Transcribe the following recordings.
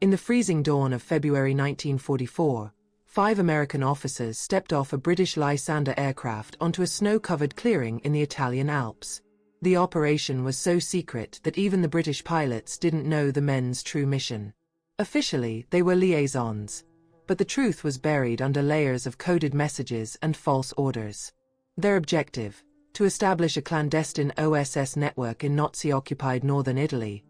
In the freezing dawn of February 1944, 5 American officers stepped off a British Lysander aircraft onto a snow-covered clearing in the Italian Alps. The operation was so secret that even the British pilots didn't know the men's true mission. Officially, they were liaisons, but the truth was buried under layers of coded messages and false orders. Their objective: to establish a clandestine OSS network in Nazi-occupied northern Italy,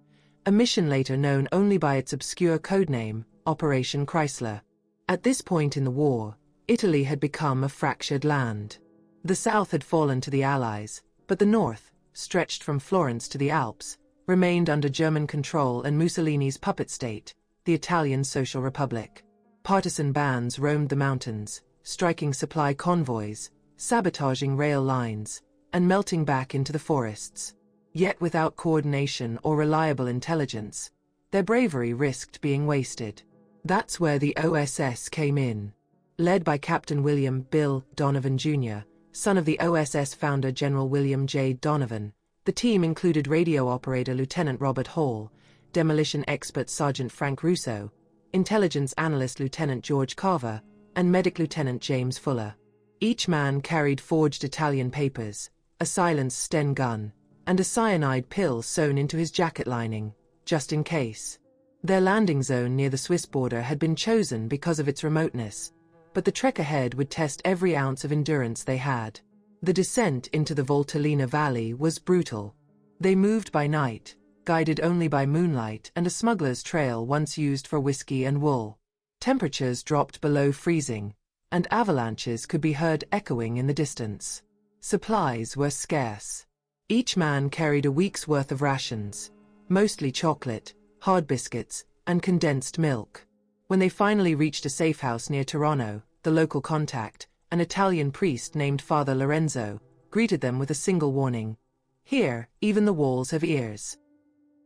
a mission later known only by its obscure codename, Operation Chrysler. At this point in the war, Italy had become a fractured land. The south had fallen to the Allies, but the north, stretched from Florence to the Alps, remained under German control and Mussolini's puppet state, the Italian Social Republic. Partisan bands roamed the mountains, striking supply convoys, sabotaging rail lines, and melting back into the forests. Yet without coordination or reliable intelligence, their bravery risked being wasted. That's where the OSS came in. Led by Captain William "Bill" Donovan Jr., son of the OSS founder General William J. Donovan, the team included radio operator Lieutenant Robert Hall, demolition expert Sergeant Frank Russo, intelligence analyst Lieutenant George Carver, and medic Lieutenant James Fuller. Each man carried forged Italian papers, a silenced Sten gun, and a cyanide pill sewn into his jacket lining, just in case. Their landing zone near the Swiss border had been chosen because of its remoteness, but the trek ahead would test every ounce of endurance they had. The descent into the Voltolina Valley was brutal. They moved by night, guided only by moonlight and a smuggler's trail once used for whiskey and wool. Temperatures dropped below freezing, and avalanches could be heard echoing in the distance. Supplies were scarce. Each man carried a week's worth of rations, mostly chocolate, hard biscuits, and condensed milk. When they finally reached a safe house near Toronto, the local contact, an Italian priest named Father Lorenzo, greeted them with a single warning: "Here, even the walls have ears."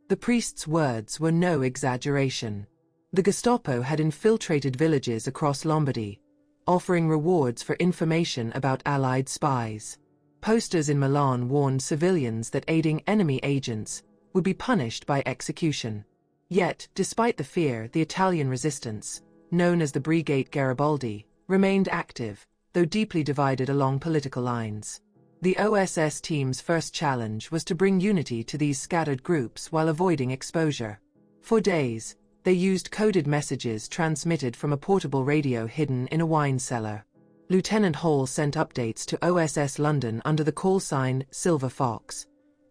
The priest's words were no exaggeration. The Gestapo had infiltrated villages across Lombardy, offering rewards for information about Allied spies. Posters in Milan warned civilians that aiding enemy agents would be punished by execution. Yet, despite the fear, the Italian resistance, known as the Brigate Garibaldi, remained active, though deeply divided along political lines. The OSS team's first challenge was to bring unity to these scattered groups while avoiding exposure. For days, they used coded messages transmitted from a portable radio hidden in a wine cellar. Lieutenant Hall sent updates to OSS London under the call sign Silver Fox,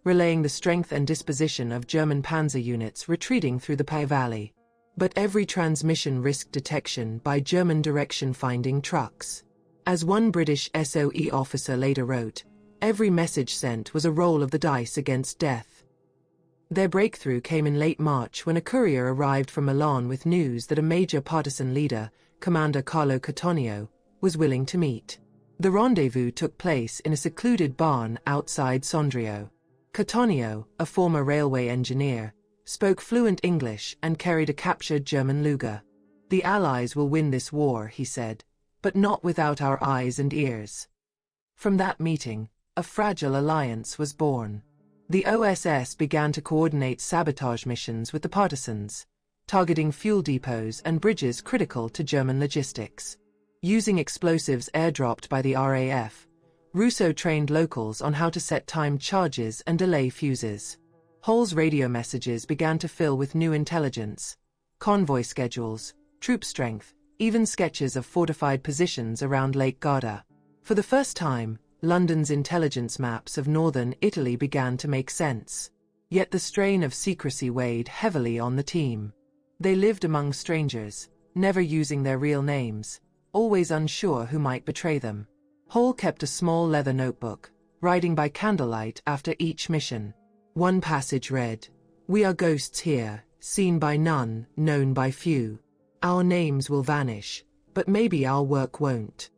relaying the strength and disposition of German panzer units retreating through the Pai Valley. But every transmission risked detection by German direction-finding trucks. As one British SOE officer later wrote, every message sent was a roll of the dice against death. Their breakthrough came in late March when a courier arrived from Milan with news that a major partisan leader, Commander Carlo Cattaneo, was willing to meet. The rendezvous took place in a secluded barn outside Sondrio. Cattaneo, a former railway engineer, spoke fluent English and carried a captured German Luger. "The Allies will win this war," he said, "but not without our eyes and ears." From that meeting, a fragile alliance was born. The OSS began to coordinate sabotage missions with the partisans, targeting fuel depots and bridges critical to German logistics. Using explosives airdropped by the RAF, Russo trained locals on how to set timed charges and delay fuses. Hall's radio messages began to fill with new intelligence: convoy schedules, troop strength, even sketches of fortified positions around Lake Garda. For the first time, London's intelligence maps of northern Italy began to make sense. Yet the strain of secrecy weighed heavily on the team. They lived among strangers, never using their real names, always unsure who might betray them. Hall kept a small leather notebook, writing by candlelight after each mission. One passage read, "We are ghosts here, seen by none, known by few. Our names will vanish, but maybe our work won't."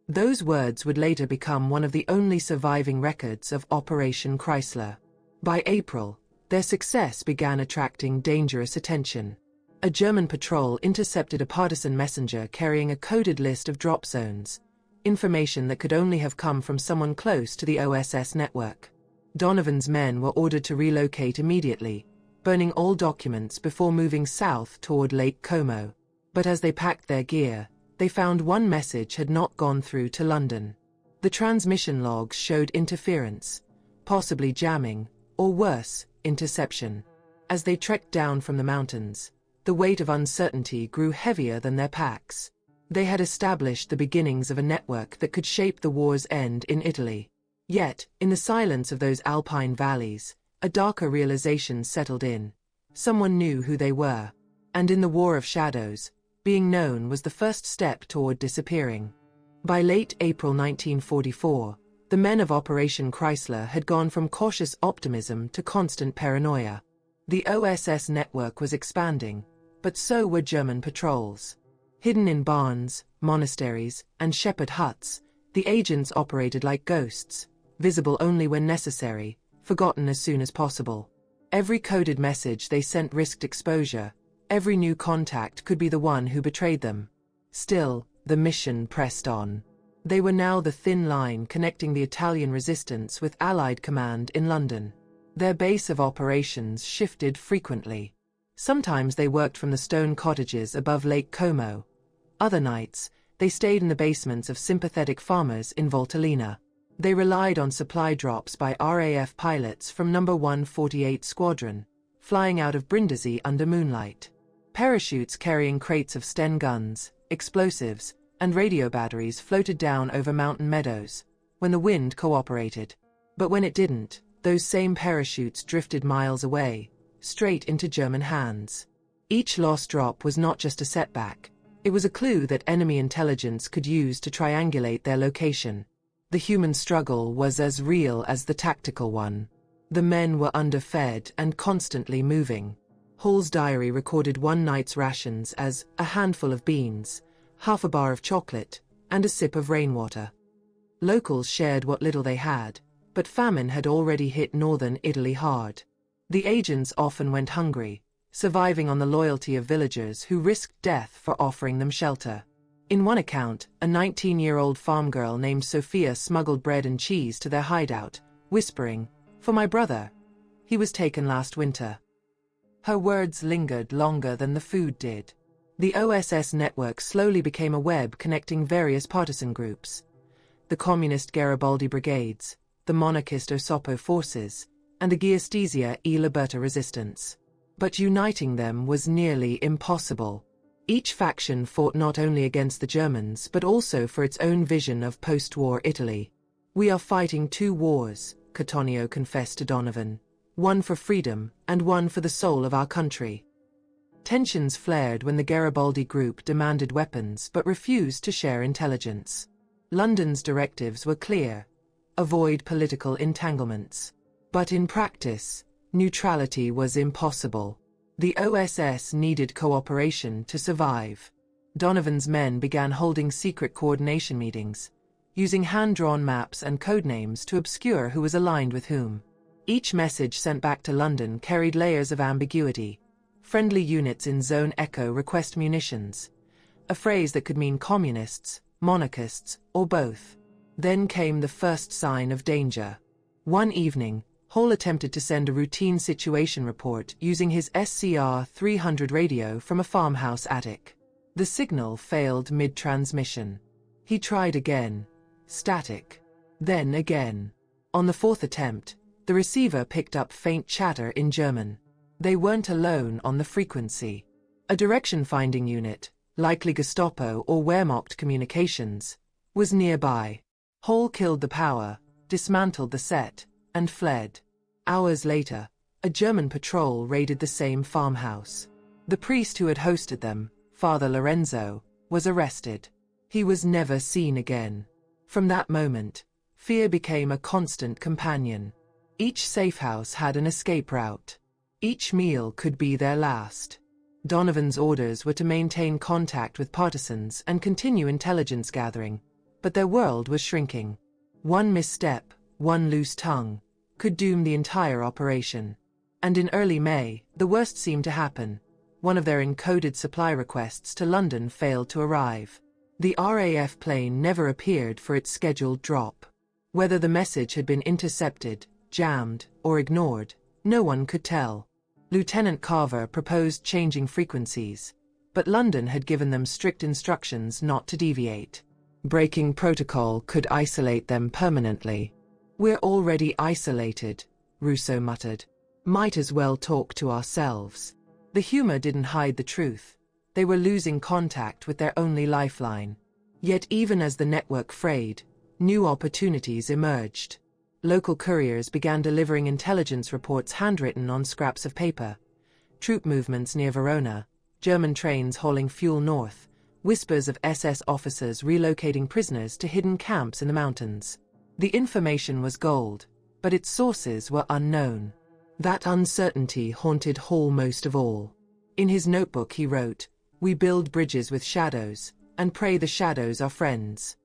Those words would later become one of the only surviving records of Operation Chrysler. By April, their success began attracting dangerous attention. A German patrol intercepted a partisan messenger carrying a coded list of drop zones, information that could only have come from someone close to the OSS network. Donovan's men were ordered to relocate immediately, burning all documents before moving south toward Lake Como. But as they packed their gear, they found one message had not gone through to London. The transmission logs showed interference, possibly jamming, or worse, interception. As they trekked down from the mountains, the weight of uncertainty grew heavier than their packs. They had established the beginnings of a network that could shape the war's end in Italy. Yet, in the silence of those alpine valleys, a darker realization settled in. Someone knew who they were. And in the war of shadows, being known was the first step toward disappearing. By late April 1944, the men of Operation Chrysler had gone from cautious optimism to constant paranoia. The OSS network was expanding, but so were German patrols. Hidden in barns, monasteries, and shepherd huts, the agents operated like ghosts, visible only when necessary, forgotten as soon as possible. Every coded message they sent risked exposure. Every new contact could be the one who betrayed them. Still, the mission pressed on. They were now the thin line connecting the Italian resistance with Allied command in London. Their base of operations shifted frequently. Sometimes they worked from the stone cottages above Lake Como. Other nights, they stayed in the basements of sympathetic farmers in Voltolina. They relied on supply drops by RAF pilots from No. 148 Squadron, flying out of Brindisi under moonlight. Parachutes carrying crates of Sten guns, explosives, and radio batteries floated down over mountain meadows, when the wind cooperated. But when it didn't, those same parachutes drifted miles away, straight into German hands. Each lost drop was not just a setback, it was a clue that enemy intelligence could use to triangulate their location. The human struggle was as real as the tactical one. The men were underfed and constantly moving. Hall's diary recorded one night's rations as a handful of beans, half a bar of chocolate, and a sip of rainwater. Locals shared what little they had, but famine had already hit northern Italy hard. The agents often went hungry, surviving on the loyalty of villagers who risked death for offering them shelter. In one account, a 19-year-old farm girl named Sophia smuggled bread and cheese to their hideout, whispering, "For my brother. He was taken last winter." Her words lingered longer than the food did. The OSS network slowly became a web connecting various partisan groups. The communist Garibaldi brigades, the monarchist Osopo forces, and the Giustizia e Libertà resistance. But uniting them was nearly impossible. Each faction fought not only against the Germans but also for its own vision of post-war Italy. "We are fighting two wars," Cattaneo confessed to Donovan. "One for freedom and one for the soul of our country." Tensions flared when the Garibaldi group demanded weapons but refused to share intelligence. London's directives were clear: avoid political entanglements. But in practice, neutrality was impossible. The OSS needed cooperation to survive. Donovan's men began holding secret coordination meetings, using hand-drawn maps and codenames to obscure who was aligned with whom. Each message sent back to London carried layers of ambiguity. Friendly units in Zone Echo request munitions, a phrase that could mean communists, monarchists, or both. Then came the first sign of danger. One evening, Hall attempted to send a routine situation report using his SCR-300 radio from a farmhouse attic. The signal failed mid-transmission. He tried again. Static. Then again. On the fourth attempt, the receiver picked up faint chatter in German. They weren't alone on the frequency. A direction-finding unit, likely Gestapo or Wehrmacht communications, was nearby. Hall killed the power, dismantled the set, and fled. Hours later, a German patrol raided the same farmhouse. The priest who had hosted them, Father Lorenzo, was arrested. He was never seen again. From that moment, fear became a constant companion. Each safe house had an escape route. Each meal could be their last. Donovan's orders were to maintain contact with partisans and continue intelligence gathering, but their world was shrinking. One misstep, one loose tongue, could doom the entire operation. And in early May, the worst seemed to happen. One of their encoded supply requests to London failed to arrive. The RAF plane never appeared for its scheduled drop. Whether the message had been intercepted, jammed, or ignored, no one could tell. Lieutenant Carver proposed changing frequencies, but London had given them strict instructions not to deviate. Breaking protocol could isolate them permanently. "We're already isolated," Russo muttered. "Might as well talk to ourselves." The humor didn't hide the truth. They were losing contact with their only lifeline. Yet even as the network frayed, new opportunities emerged. Local couriers began delivering intelligence reports handwritten on scraps of paper. Troop movements near Verona, German trains hauling fuel north, whispers of SS officers relocating prisoners to hidden camps in the mountains. The information was gold, but its sources were unknown. That uncertainty haunted Hall most of all. In his notebook he wrote, "We build bridges with shadows, and pray the shadows are friends."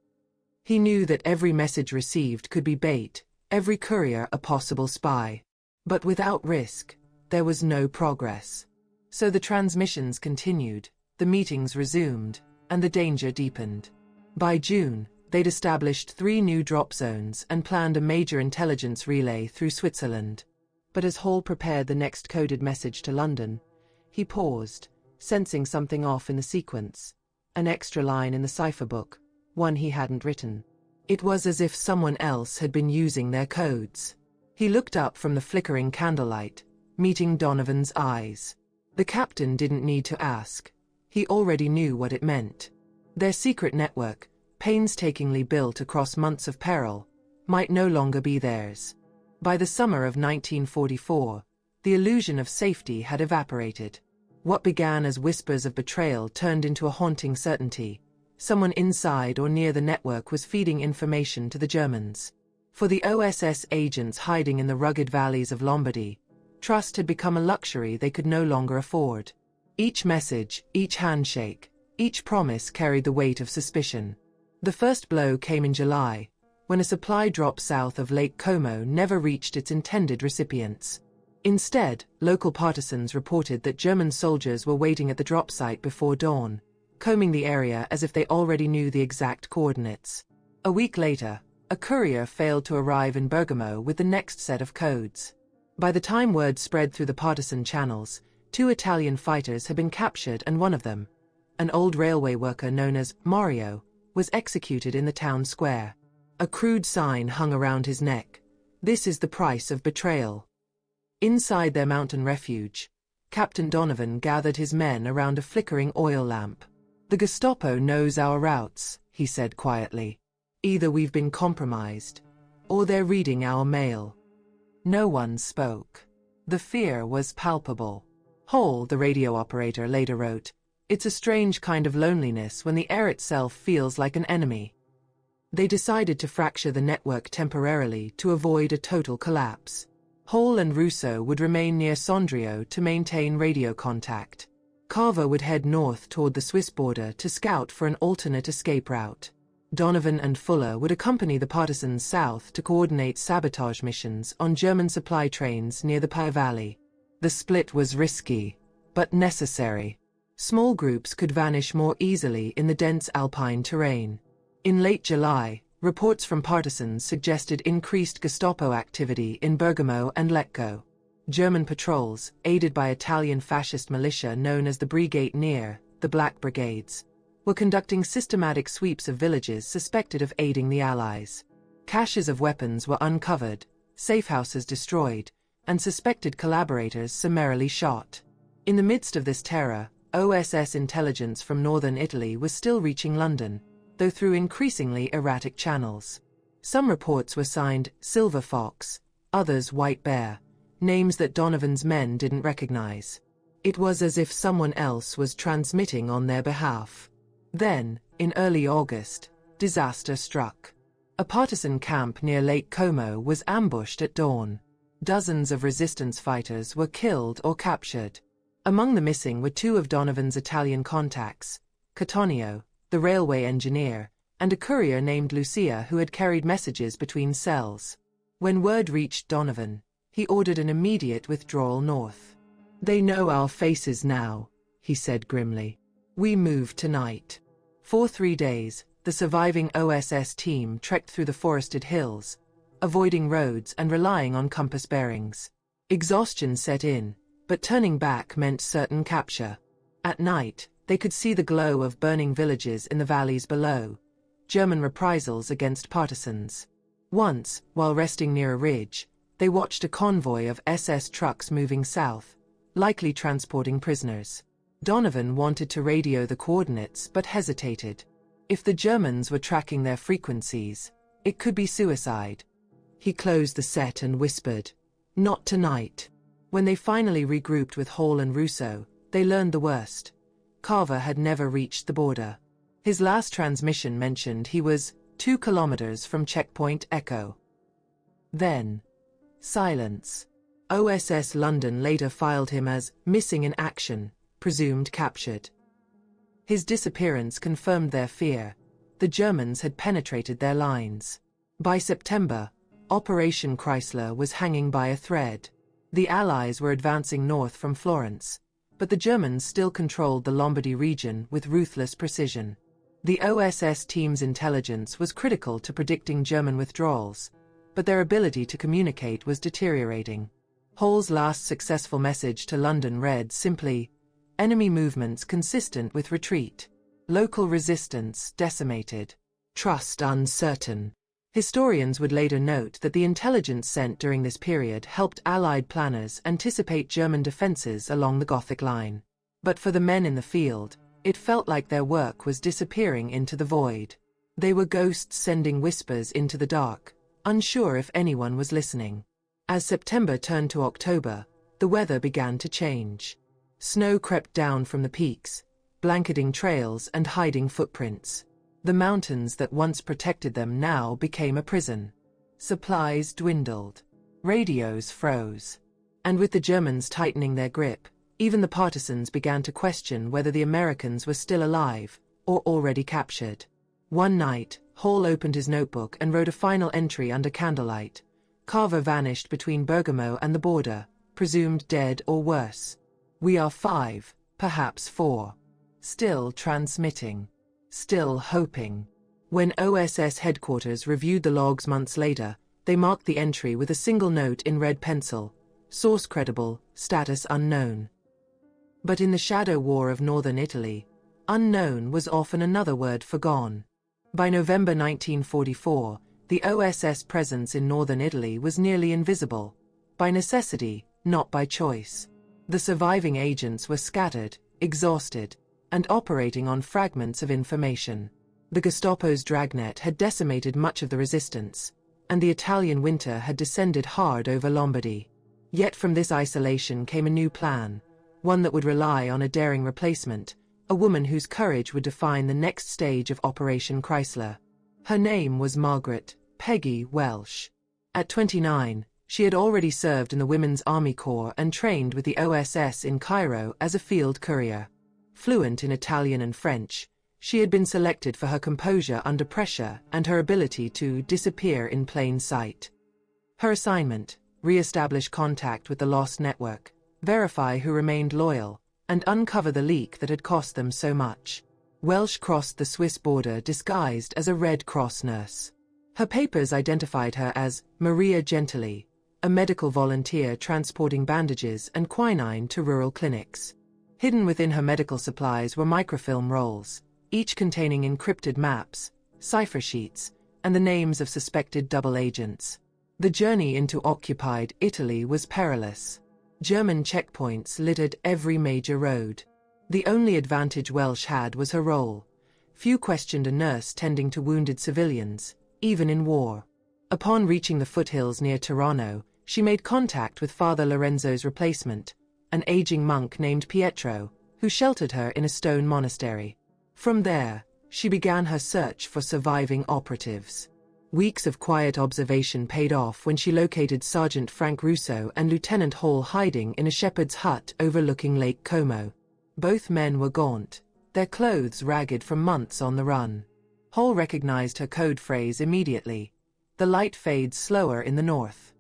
He knew that every message received could be bait, every courier a possible spy. But without risk, there was no progress. So the transmissions continued, the meetings resumed, and the danger deepened. By June, they'd established 3 new drop zones and planned a major intelligence relay through Switzerland. But as Hall prepared the next coded message to London, he paused, sensing something off in the sequence. An extra line in the cipher book, one he hadn't written. It was as if someone else had been using their codes. He looked up from the flickering candlelight, meeting Donovan's eyes. The captain didn't need to ask. He already knew what it meant. Their secret network, painstakingly built across months of peril, might no longer be theirs. By the summer of 1944, the illusion of safety had evaporated. What began as whispers of betrayal turned into a haunting certainty. Someone inside or near the network was feeding information to the Germans. For the OSS agents hiding in the rugged valleys of Lombardy, trust had become a luxury they could no longer afford. Each message, each handshake, each promise carried the weight of suspicion. The first blow came in July, when a supply drop south of Lake Como never reached its intended recipients. Instead, local partisans reported that German soldiers were waiting at the drop site before dawn, combing the area as if they already knew the exact coordinates. A week later, a courier failed to arrive in Bergamo with the next set of codes. By the time word spread through the partisan channels, 2 Italian fighters had been captured and one of them, an old railway worker known as Mario, was executed in the town square. A crude sign hung around his neck. "This is the price of betrayal." Inside their mountain refuge, Captain Donovan gathered his men around a flickering oil lamp. "The Gestapo knows our routes," he said quietly. "Either we've been compromised, or they're reading our mail." No one spoke. The fear was palpable. Hall, the radio operator, later wrote, "It's a strange kind of loneliness when the air itself feels like an enemy." They decided to fracture the network temporarily to avoid a total collapse. Hall and Russo would remain near Sondrio to maintain radio contact. Carver would head north toward the Swiss border to scout for an alternate escape route. Donovan and Fuller would accompany the partisans south to coordinate sabotage missions on German supply trains near the Pi Valley. The split was risky, but necessary. Small groups could vanish more easily in the dense alpine terrain. In late July, reports from partisans suggested increased Gestapo activity in Bergamo and Lecco. German patrols, aided by Italian fascist militia known as the Brigate Nere, the Black Brigades, were conducting systematic sweeps of villages suspected of aiding the Allies. Caches of weapons were uncovered, safe houses destroyed, and suspected collaborators summarily shot. In the midst of this terror, OSS intelligence from northern Italy was still reaching London, though through increasingly erratic channels. Some reports were signed Silver Fox, others White Bear, names that Donovan's men didn't recognize. It was as if someone else was transmitting on their behalf. Then, in early August, disaster struck. A partisan camp near Lake Como was ambushed at dawn. Dozens of resistance fighters were killed or captured. Among the missing were 2 of Donovan's Italian contacts, Cattaneo, the railway engineer, and a courier named Lucia who had carried messages between cells. When word reached Donovan, he ordered an immediate withdrawal north. "They know our faces now," he said grimly. "We move tonight." For 3 days, the surviving OSS team trekked through the forested hills, avoiding roads and relying on compass bearings. Exhaustion set in, But turning back meant certain capture. At night, they could see the glow of burning villages in the valleys below, German reprisals against partisans. Once, while resting near a ridge, they watched a convoy of SS trucks moving south, likely transporting prisoners. Donovan wanted to radio the coordinates but hesitated. If the Germans were tracking their frequencies, it could be suicide. He closed the set and whispered, "Not tonight." When they finally regrouped with Hall and Russo, they learned the worst. Carver had never reached the border. His last transmission mentioned he was 2 kilometers from checkpoint Echo. Then, silence. OSS London later filed him as missing in action, presumed captured. His disappearance confirmed their fear. The Germans had penetrated their lines. By September, Operation Chrysler was hanging by a thread. The Allies were advancing north from Florence, but the Germans still controlled the Lombardy region with ruthless precision. The OSS team's intelligence was critical to predicting German withdrawals, but their ability to communicate was deteriorating. Hall's last successful message to London read simply, "Enemy movements consistent with retreat. Local resistance decimated. Trust uncertain." Historians would later note that the intelligence sent during this period helped Allied planners anticipate German defenses along the Gothic Line. But for the men in the field, it felt like their work was disappearing into the void. They were ghosts sending whispers into the dark, unsure if anyone was listening. As September turned to October, the weather began to change. Snow crept down from the peaks, blanketing trails and hiding footprints. The mountains that once protected them now became a prison. Supplies dwindled. Radios froze. And with the Germans tightening their grip, even the partisans began to question whether the Americans were still alive, or already captured. One night, Hall opened his notebook and wrote a final entry under candlelight. Carver vanished between Bergamo and the border, presumed dead or worse. We are 5, perhaps 4. Still transmitting. Still hoping. When OSS headquarters reviewed the logs months later, they marked the entry with a single note in red pencil, "Source credible, status unknown." But in the shadow war of northern Italy, unknown was often another word for gone. By November 1944, the OSS presence in northern Italy was nearly invisible, by necessity, not by choice. The surviving agents were scattered, exhausted, and operating on fragments of information. The Gestapo's dragnet had decimated much of the resistance, and the Italian winter had descended hard over Lombardy. Yet from this isolation came a new plan, one that would rely on a daring replacement, a woman whose courage would define the next stage of Operation Chrysler. Her name was Margaret "Peggy" Welsh. At 29, she had already served in the Women's Army Corps and trained with the OSS in Cairo as a field courier. Fluent in Italian and French, she had been selected for her composure under pressure and her ability to disappear in plain sight. Her assignment: re-establish contact with the lost network, verify who remained loyal, and uncover the leak that had cost them so much. Welsh crossed the Swiss border disguised as a Red Cross nurse. Her papers identified her as Maria Gentili, a medical volunteer transporting bandages and quinine to rural clinics. Hidden within her medical supplies were microfilm rolls, each containing encrypted maps, cipher sheets, and the names of suspected double agents. The journey into occupied Italy was perilous. German checkpoints littered every major road. The only advantage Welsh had was her role. Few questioned a nurse tending to wounded civilians, even in war. Upon reaching the foothills near Tirano, she made contact with Father Lorenzo's replacement, an aging monk named Pietro, who sheltered her in a stone monastery. From there, she began her search for surviving operatives. Weeks of quiet observation paid off when she located Sergeant Frank Russo and Lieutenant Hall hiding in a shepherd's hut overlooking Lake Como. Both men were gaunt, their clothes ragged from months on the run. Hall recognized her code phrase immediately: "The light fades slower in the north."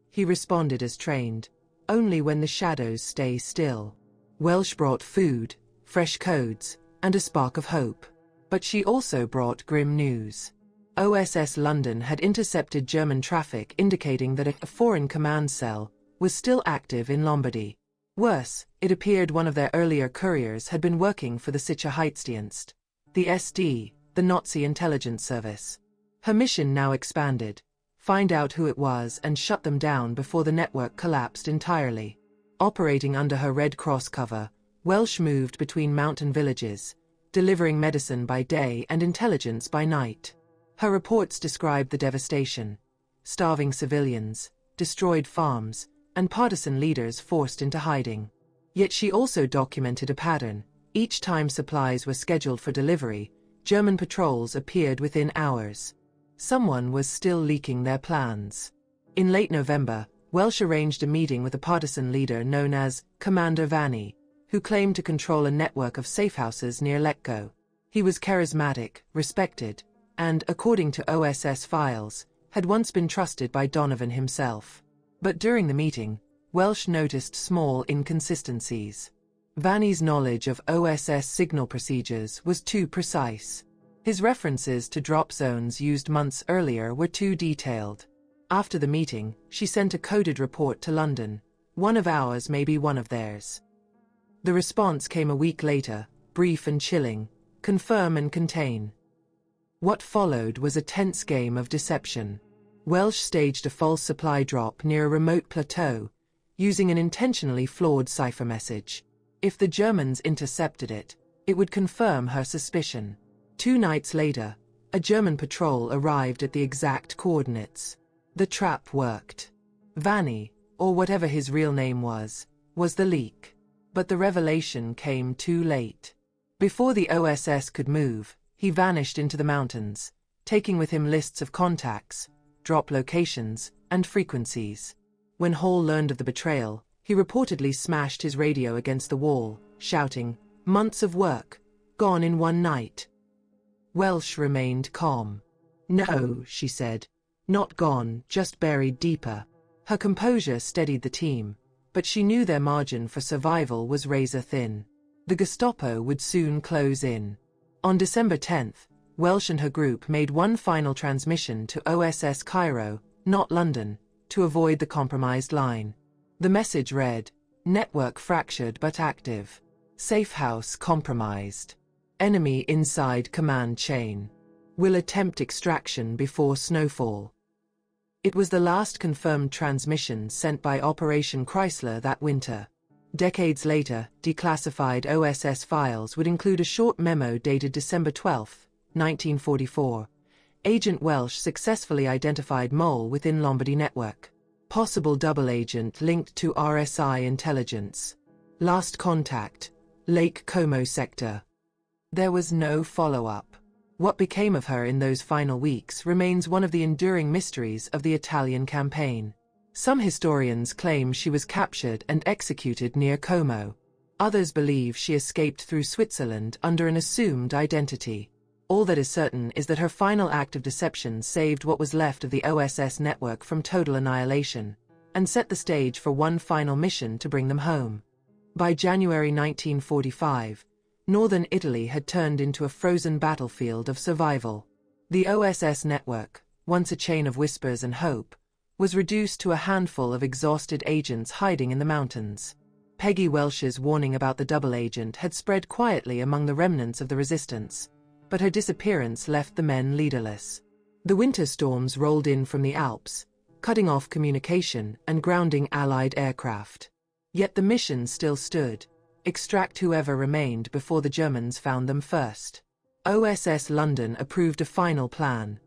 He responded as trained: "Only when the shadows stay still." Welsh brought food, fresh codes, and a spark of hope. But she also brought grim news. OSS London had intercepted German traffic indicating that a foreign command cell was still active in Lombardy. Worse, it appeared one of their earlier couriers had been working for the Sicherheitsdienst, the SD, the Nazi intelligence service. Her mission now expanded: find out who it was and shut them down before the network collapsed entirely. Operating under her Red Cross cover, Welsh moved between mountain villages, delivering medicine by day and intelligence by night. Her reports described the devastation: starving civilians, destroyed farms, and partisan leaders forced into hiding. Yet she also documented a pattern. Each time supplies were scheduled for delivery, German patrols appeared within hours. Someone was still leaking their plans. In late November, Welsh arranged a meeting with a partisan leader known as Commander Vanni, who claimed to control a network of safehouses near Letgo. He was charismatic, respected, and, according to OSS files, had once been trusted by Donovan himself. But during the meeting, Welsh noticed small inconsistencies. Vanni's knowledge of OSS signal procedures was too precise. His references to drop zones used months earlier were too detailed. After the meeting, she sent a coded report to London. One of ours may be one of theirs. The response came a week later, brief and chilling: confirm and contain. What followed was a tense game of deception. Welsh staged a false supply drop near a remote plateau, using an intentionally flawed cipher message. If the Germans intercepted it, it would confirm her suspicion. 2 nights later, a German patrol arrived at the exact coordinates. The trap worked. Vanni, or whatever his real name was the leak. But the revelation came too late. Before the OSS could move, he vanished into the mountains, taking with him lists of contacts, drop locations, and frequencies. When Hall learned of the betrayal, he reportedly smashed his radio against the wall, shouting, "Months of work, gone in one night." Welsh remained calm. "No," she said, "not gone, just buried deeper." Her composure steadied the team, but she knew their margin for survival was razor-thin. The Gestapo would soon close in. On December 10th, Welsh and her group made one final transmission to OSS Cairo, not London, to avoid the compromised line. The message read: "Network fractured but active. Safe house compromised. Enemy inside command chain. Will attempt extraction before snowfall." It was the last confirmed transmission sent by Operation Chrysler that winter. Decades later, declassified OSS files would include a short memo dated December 12, 1944. Agent Welsh successfully identified mole within Lombardy network. Possible double agent linked to RSI intelligence. Last contact: Lake Como sector. There was no follow-up. What became of her in those final weeks remains one of the enduring mysteries of the Italian campaign. Some historians claim she was captured and executed near Como. Others believe she escaped through Switzerland under an assumed identity. All that is certain is that her final act of deception saved what was left of the OSS network from total annihilation, and set the stage for one final mission to bring them home. By January 1945, northern Italy had turned into a frozen battlefield of survival. The OSS network, once a chain of whispers and hope, was reduced to a handful of exhausted agents hiding in the mountains. Peggy Welsh's warning about the double agent had spread quietly among the remnants of the resistance, but her disappearance left the men leaderless. The winter storms rolled in from the Alps, cutting off communication and grounding Allied aircraft. Yet the mission still stood: extract whoever remained before the Germans found them first. OSS London approved a final plan: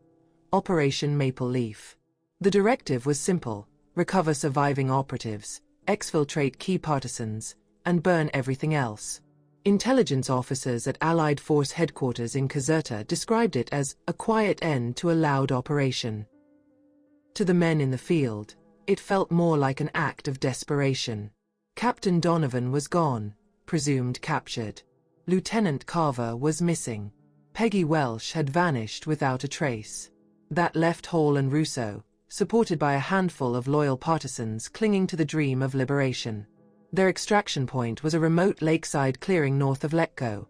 Operation Maple Leaf. The directive was simple: recover surviving operatives, exfiltrate key partisans, and burn everything else. Intelligence officers at Allied Force Headquarters in Caserta described it as a quiet end to a loud operation. To the men in the field, it felt more like an act of desperation. Captain Donovan was gone, presumed captured. Lieutenant Carver was missing. Peggy Welsh had vanished without a trace. That left Hall and Russo, supported by a handful of loyal partisans clinging to the dream of liberation. Their extraction point was a remote lakeside clearing north of Letgo,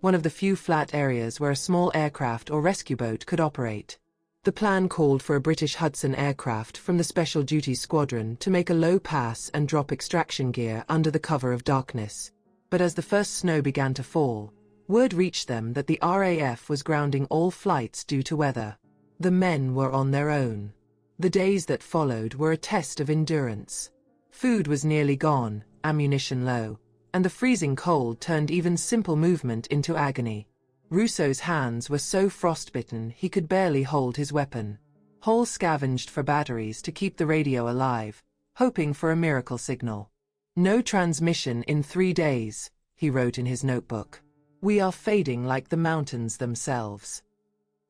one of the few flat areas where a small aircraft or rescue boat could operate. The plan called for a British Hudson aircraft from the Special Duties Squadron to make a low pass and drop extraction gear under the cover of darkness. But as the first snow began to fall, word reached them that the RAF was grounding all flights due to weather. The men were on their own. The days that followed were a test of endurance. Food was nearly gone, ammunition low, and the freezing cold turned even simple movement into agony. Rousseau's hands were so frostbitten he could barely hold his weapon. Hall scavenged for batteries to keep the radio alive, hoping for a miracle signal. "No transmission in 3 days," he wrote in his notebook. "We are fading like the mountains themselves."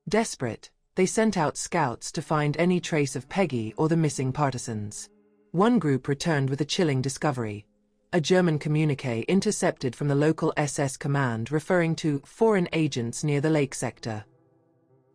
Desperate, they sent out scouts to find any trace of Peggy or the missing partisans. One group returned with a chilling discovery: a German communique intercepted from the local SS command referring to foreign agents near the lake sector.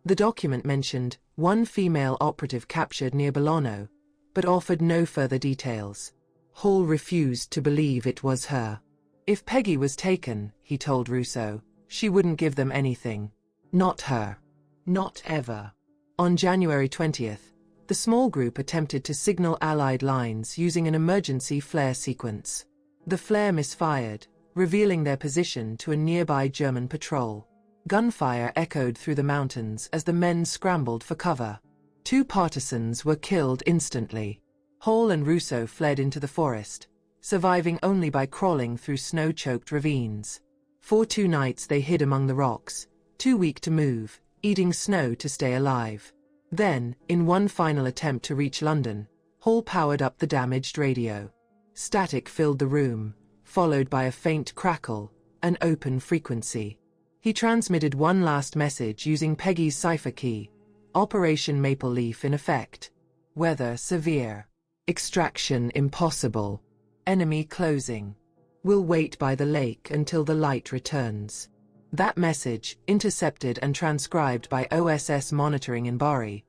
The document mentioned one female operative captured near Bologna, but offered no further details. Hall refused to believe it was her. If Peggy was taken, he told Rousseau, she wouldn't give them anything. Not her. Not ever. On January 20th, the small group attempted to signal Allied lines using an emergency flare sequence. The flare misfired, revealing their position to a nearby German patrol. Gunfire echoed through the mountains as the men scrambled for cover. 2 partisans were killed instantly. Hall and Rousseau fled into the forest, surviving only by crawling through snow-choked ravines. For 2 nights they hid among the rocks, too weak to move, eating snow to stay alive. Then, in one final attempt to reach London, Hall powered up the damaged radio. Static filled the room, followed by a faint crackle, an open frequency. He transmitted one last message using Peggy's cipher key: Operation Maple Leaf in effect. Weather severe. Extraction impossible. Enemy closing. Will wait by the lake until the light returns. That message, intercepted and transcribed by OSS monitoring in Bari,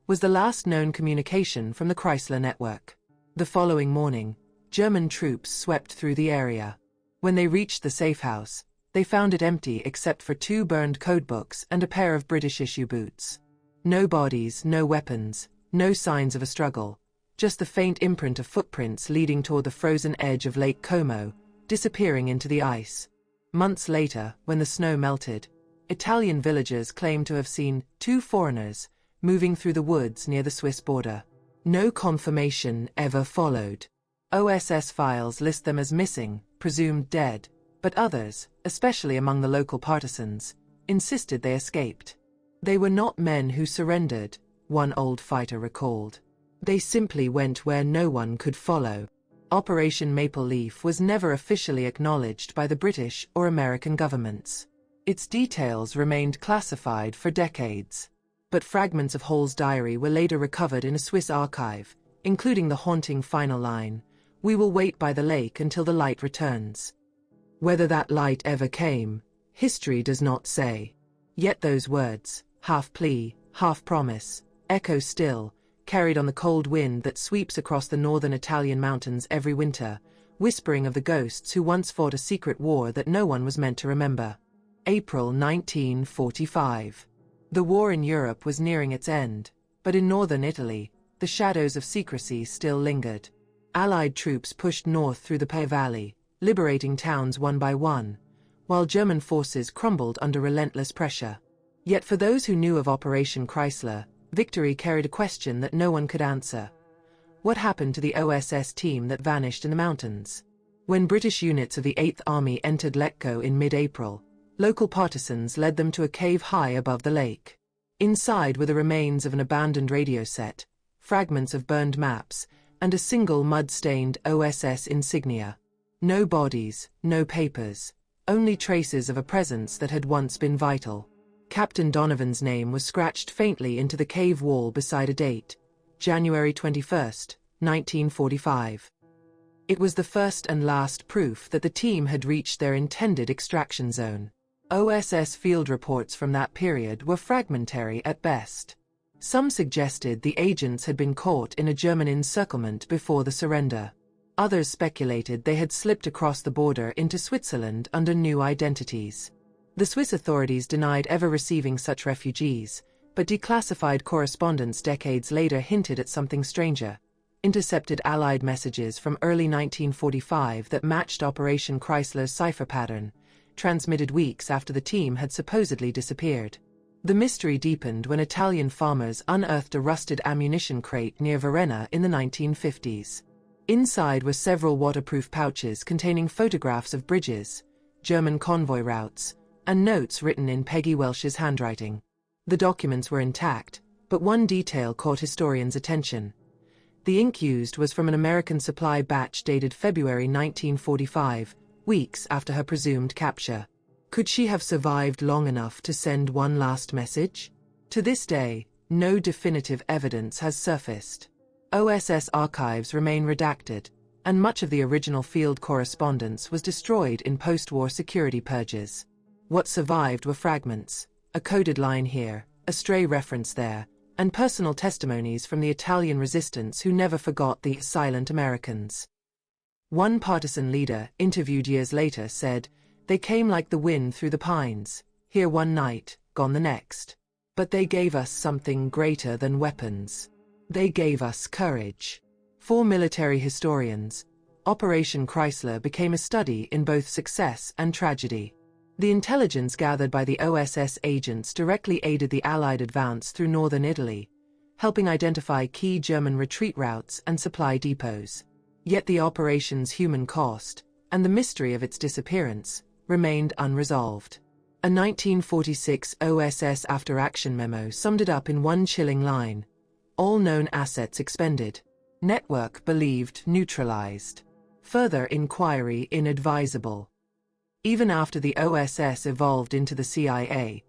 was the last known communication from the Chrysler network. The following morning, German troops swept through the area. When they reached the safe house, they found it empty except for 2 burned codebooks and a pair of British-issue boots. No bodies, no weapons, no signs of a struggle, just the faint imprint of footprints leading toward the frozen edge of Lake Como, disappearing into the ice. Months later, when the snow melted, Italian villagers claimed to have seen 2 foreigners moving through the woods near the Swiss border. No confirmation ever followed. OSS files list them as missing, presumed dead, but others, especially among the local partisans, insisted they escaped. They were not men who surrendered, one old fighter recalled. They simply went where no one could follow. Operation Maple Leaf was never officially acknowledged by the British or American governments. Its details remained classified for decades. But fragments of Hall's diary were later recovered in a Swiss archive, including the haunting final line: "We will wait by the lake until the light returns." Whether that light ever came, history does not say. Yet those words, half plea, half promise, echo still, carried on the cold wind that sweeps across the northern Italian mountains every winter, whispering of the ghosts who once fought a secret war that no one was meant to remember. April 1945. The war in Europe was nearing its end, but in northern Italy, the shadows of secrecy still lingered. Allied troops pushed north through the Po Valley, liberating towns one by one, while German forces crumbled under relentless pressure. Yet for those who knew of Operation Chrysler, victory carried a question that no one could answer. What happened to the OSS team that vanished in the mountains? When British units of the 8th Army entered Lecco in mid-April, local partisans led them to a cave high above the lake. Inside were the remains of an abandoned radio set, fragments of burned maps, and a single mud-stained OSS insignia. No bodies, no papers, only traces of a presence that had once been vital. Captain Donovan's name was scratched faintly into the cave wall beside a date: January 21, 1945. It was the first and last proof that the team had reached their intended extraction zone. OSS field reports from that period were fragmentary at best. Some suggested the agents had been caught in a German encirclement before the surrender. Others speculated they had slipped across the border into Switzerland under new identities. The Swiss authorities denied ever receiving such refugees, But declassified correspondence decades later hinted at something stranger: intercepted Allied messages from early 1945 that matched Operation Chrysler's cipher pattern, transmitted weeks after the team had supposedly disappeared. The mystery deepened when Italian farmers unearthed a rusted ammunition crate near Varenna in the 1950s. Inside were several waterproof pouches containing photographs of bridges, German convoy routes, and notes written in Peggy Welsh's handwriting. The documents were intact, but one detail caught historians' attention. The ink used was from an American supply batch dated February 1945, weeks after her presumed capture. Could she have survived long enough to send one last message? To this day, no definitive evidence has surfaced. OSS archives remain redacted, and much of the original field correspondence was destroyed in post-war security purges. What survived were fragments, a coded line here, a stray reference there, and personal testimonies from the Italian resistance who never forgot the silent Americans. One partisan leader, interviewed years later, said, "They came like the wind through the pines, here one night, gone the next. But they gave us something greater than weapons. They gave us courage." For military historians, Operation Chrysler became a study in both success and tragedy. The intelligence gathered by the OSS agents directly aided the Allied advance through northern Italy, helping identify key German retreat routes and supply depots. Yet the operation's human cost, and the mystery of its disappearance, remained unresolved. A 1946 OSS after-action memo summed it up in one chilling line: all known assets expended. Network believed neutralized. Further inquiry inadvisable. Even after the OSS evolved into the CIA,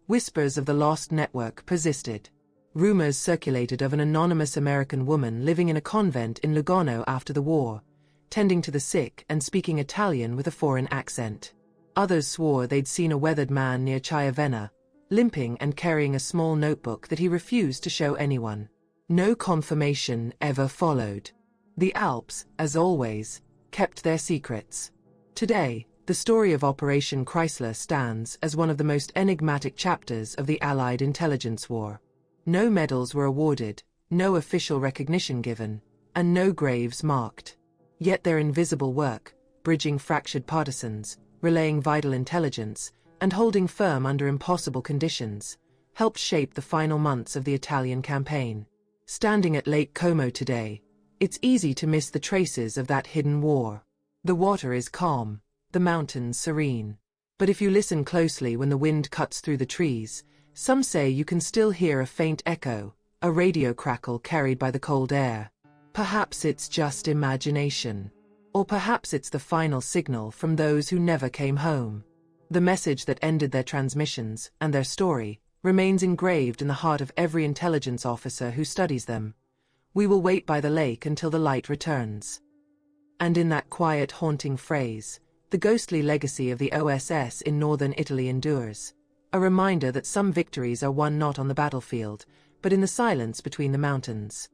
whispers of the lost network persisted. Rumors circulated of an anonymous American woman living in a convent in Lugano after the war, tending to the sick and speaking Italian with a foreign accent. Others swore they'd seen a weathered man near Chiavenna, limping and carrying a small notebook that he refused to show anyone. No confirmation ever followed. The Alps, as always, kept their secrets. Today, the story of Operation Chrysler stands as one of the most enigmatic chapters of the Allied intelligence war. No medals were awarded, no official recognition given, and no graves marked. Yet their invisible work, bridging fractured partisans, relaying vital intelligence, and holding firm under impossible conditions, helped shape the final months of the Italian campaign. Standing at Lake Como today, it's easy to miss the traces of that hidden war. The water is calm, the mountains serene. But if you listen closely when the wind cuts through the trees, some say you can still hear a faint echo, a radio crackle carried by the cold air. Perhaps it's just imagination. Or perhaps it's the final signal from those who never came home. The message that ended their transmissions, and their story, remains engraved in the heart of every intelligence officer who studies them. We will wait by the lake until the light returns. And in that quiet, haunting phrase, the ghostly legacy of the OSS in northern Italy endures, a reminder that some victories are won not on the battlefield, but in the silence between the mountains.